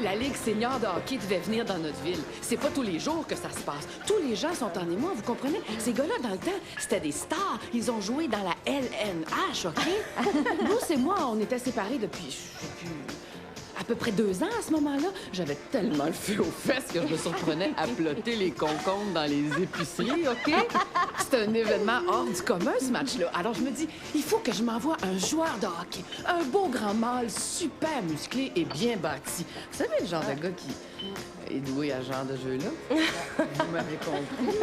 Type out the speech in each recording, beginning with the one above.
la Ligue senior de hockey devait venir dans notre ville. C'est pas tous les jours que ça se passe. Tous les gens sont en émoi, vous comprenez? Ces gars-là, dans le temps, c'était des stars. Ils ont joué dans la LNH, OK? Nous, c'est moi, on était séparés depuis, je sais plus, à peu près 2 ans à ce moment-là. J'avais tellement le feu aux fesses que je me surprenais à plotter les concombres dans les épiceries, OK? C'était un événement hors du commun, ce match-là. Alors, je me dis, il faut que je m'envoie un joueur de hockey. Un beau grand mâle, super musclé et bien bâti. Vous savez, le genre de gars qui est doué à ce genre de jeu-là? Vous m'avez compris.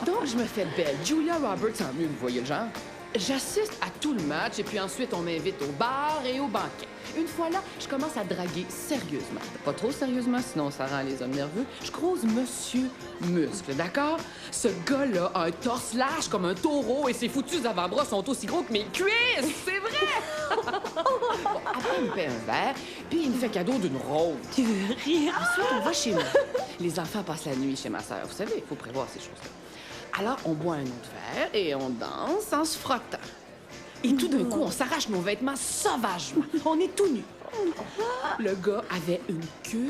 Donc, je me fais belle. Julia Roberts en mieux, vous voyez le genre? J'assiste à tout le match et puis ensuite, on m'invite au bar et au banquet. Une fois là, je commence à draguer sérieusement. Pas trop sérieusement, sinon ça rend les hommes nerveux. Je croise Monsieur Muscle, d'accord? Ce gars-là a un torse large comme un taureau et ses foutus avant-bras sont aussi gros que mes cuisses! C'est vrai! Bon, après, il me paie un verre, puis il me fait cadeau d'une rose. Tu veux rire? Ensuite, on va chez moi. Les enfants passent la nuit chez ma sœur. Vous savez, il faut prévoir ces choses-là. Alors, on boit un autre verre et on danse en se frottant. Et tout d'un coup, on s'arrache nos vêtements sauvagement. On est tout nus. Le gars avait une queue.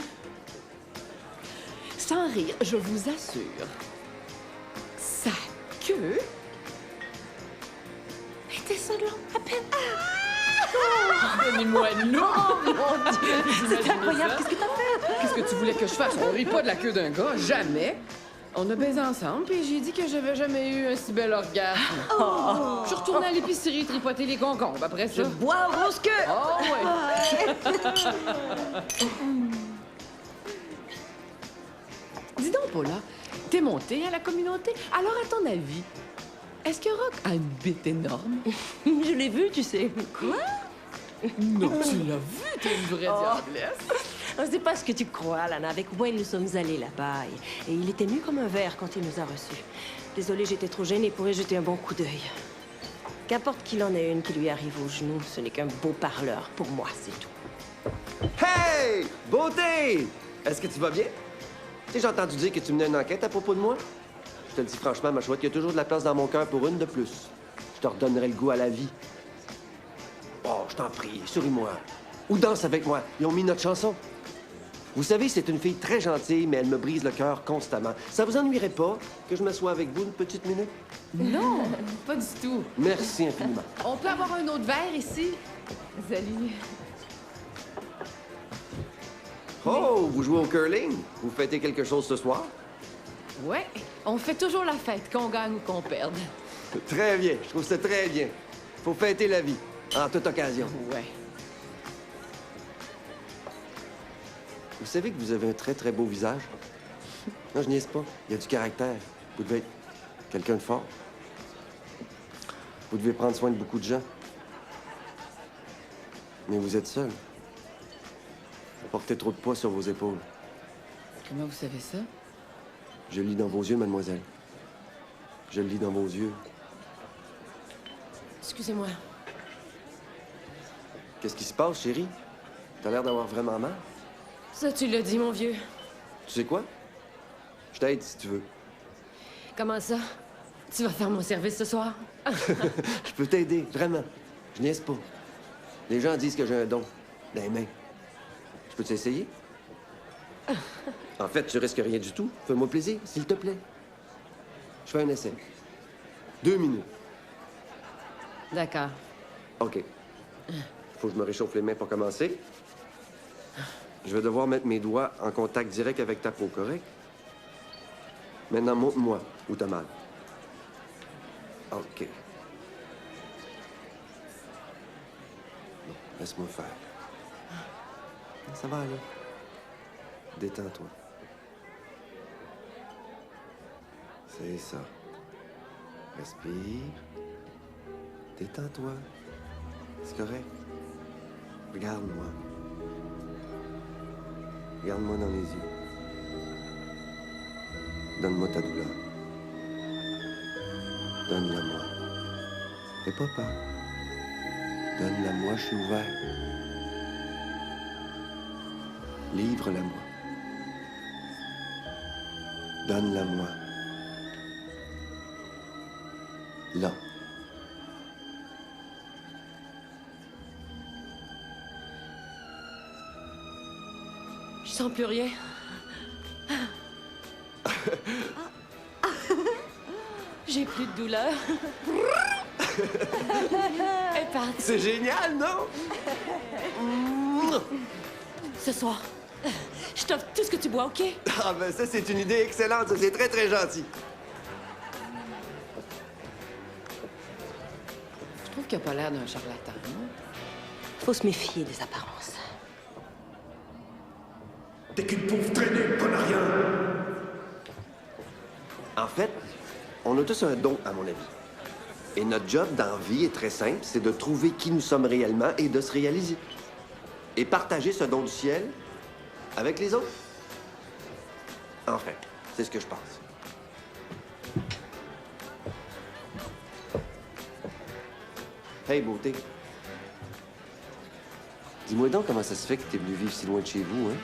Sans rire, je vous assure, sa queue était ça de long à peine. Donnez-moi l'eau! Oh, mon Dieu! C'est incroyable! Qu'est-ce que t'as fait? Qu'est-ce que tu voulais que je fasse? On rit pas de la queue d'un gars, jamais. On a baisé ensemble, puis j'ai dit que j'avais jamais eu un si bel orgasme. Je suis retournée à l'épicerie tripoter les concombres après ça. Je bois un rose queue! Oh, ouais. Dis donc, Paula, t'es montée à la communauté. Alors, à ton avis, est-ce que Rock a une bite énorme? Je l'ai vu, tu sais. Quoi? Non, tu l'as vu, t'es une vraie diablesse. C'est pas ce que tu crois, Lana. Avec Wayne, nous sommes allés là-bas et il était nu comme un verre quand il nous a reçus. Désolée, j'étais trop gênée pour y jeter un bon coup d'œil. Qu'importe qu'il en ait une qui lui arrive au genou, ce n'est qu'un beau parleur. Pour moi, c'est tout. Hey! Beauté! Est-ce que tu vas bien? Tu sais, j'ai entendu dire que tu menais une enquête à propos de moi. Je te le dis franchement, ma chouette, il y a toujours de la place dans mon cœur pour une de plus. Je te redonnerai le goût à la vie. Oh, je t'en prie, souris-moi. Ou danse avec moi. Ils ont mis notre chanson. Vous savez, c'est une fille très gentille, mais elle me brise le cœur constamment. Ça vous ennuierait pas que je m'assoie avec vous une petite minute? Non, pas du tout. Merci infiniment. On peut avoir un autre verre ici? Salut. Oh, vous jouez au curling? Vous fêtez quelque chose ce soir? Ouais, on fait toujours la fête, qu'on gagne ou qu'on perde. Très bien, je trouve ça très bien. Faut fêter la vie, en toute occasion. Ouais. Vous savez que vous avez un très, très beau visage? Non, je niaise pas. Il y a du caractère. Vous devez être quelqu'un de fort. Vous devez prendre soin de beaucoup de gens. Mais vous êtes seul. Vous portez trop de poids sur vos épaules. Comment vous savez ça? Je le lis dans vos yeux, mademoiselle. Je le lis dans vos yeux. Excusez-moi. Qu'est-ce qui se passe, chérie? T'as l'air d'avoir vraiment mal. Ça, tu l'as dit, mon vieux. Tu sais quoi? Je t'aide si tu veux. Comment ça? Tu vas faire mon service ce soir? Je peux t'aider, vraiment. Je niaise pas. Les gens disent que j'ai un don dans les mains. Je peux t'essayer? En fait, tu risques rien du tout. Fais-moi plaisir, s'il te plaît. Je fais un essai. 2 minutes. D'accord. OK. Faut que je me réchauffe les mains pour commencer. Je vais devoir mettre mes doigts en contact direct avec ta peau, correct? Maintenant, montre-moi où t'as mal. OK. Bon, laisse-moi faire. Ça va aller. Détends-toi. C'est ça. Respire. Détends-toi. C'est correct. Regarde-moi. Regarde-moi dans les yeux. Donne-moi ta douleur. Donne-la-moi. Fais pas peur. Donne-la-moi, je suis ouvert. Livre-la-moi. Donne-la-moi. Là. Je sens plus rien. J'ai plus de douleur. Elle est partie. C'est génial, non? Ce soir, je t'offre tout ce que tu bois, OK? Ah, ben ça, c'est une idée excellente. Ça, c'est très, très gentil. Je trouve qu'il a pas l'air d'un charlatan, non? Faut se méfier des apparences. T'es qu'une pauvre traînée, bonne à rien. En fait, on a tous un don, à mon avis. Et notre job dans la vie est très simple, c'est de trouver qui nous sommes réellement et de se réaliser. Et partager ce don du ciel avec les autres. Enfin, c'est ce que je pense. Hey, beauté. Dis-moi donc comment ça se fait que t'es venu vivre si loin de chez vous, hein?